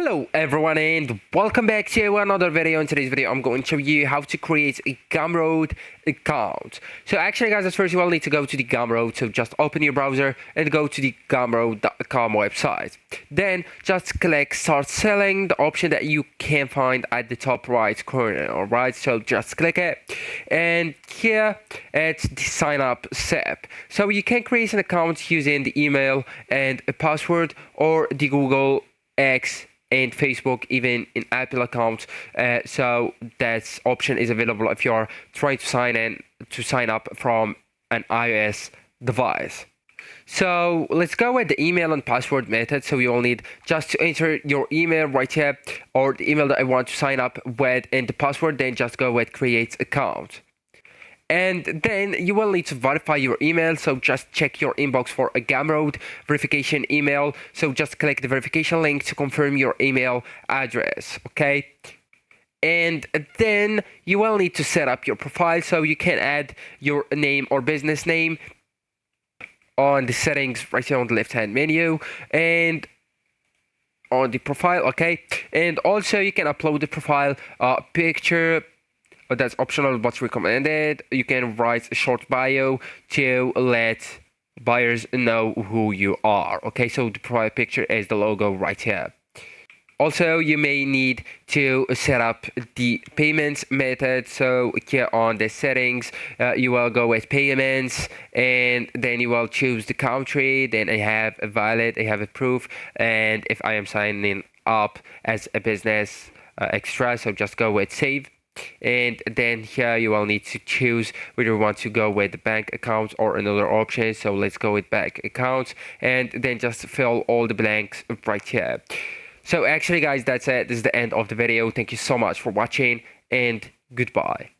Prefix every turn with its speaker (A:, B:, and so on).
A: Hello everyone and welcome back to another video. In today's video I'm going to show you how to create a Gumroad account. So actually guys, first you will need to go to the Gumroad. So just open your browser and go to the gumroad.com website. Then just click start selling, the option that you can find at the top right corner. Alright, so just click it, and here it's the sign up step. So you can create an account using the email and a password, or the Google, X and Facebook, even in Apple accounts. So that option is available if you are trying to sign up from an iOS device. So let's go with the email and password method. So you will need just to enter your email right here, or the email that I want to sign up with, and the password. Then just go with create account. And then you will need to verify your email. So just check your inbox for a Gumroad verification email. So just click the verification link to confirm your email address, okay? And then you will need to set up your profile. So you can add your name or business name on the settings right here on the left hand menu and on the profile, okay? And also you can upload the profile picture. That's optional but recommended. You can write a short bio to let buyers know who you are. Okay, so the profile picture is the logo right here. Also, you may need to set up the payments method. So here on the settings, you will go with payments, and then you will choose the country. Then I have a valid, I have a proof, and if I am signing up as a business extra, so just go with save. And then here you will need to choose whether you want to go with the bank account or another option. So let's go with bank account, and then just fill all the blanks right here. So actually guys, that's it. This is the end of the video. Thank you so much for watching, and goodbye.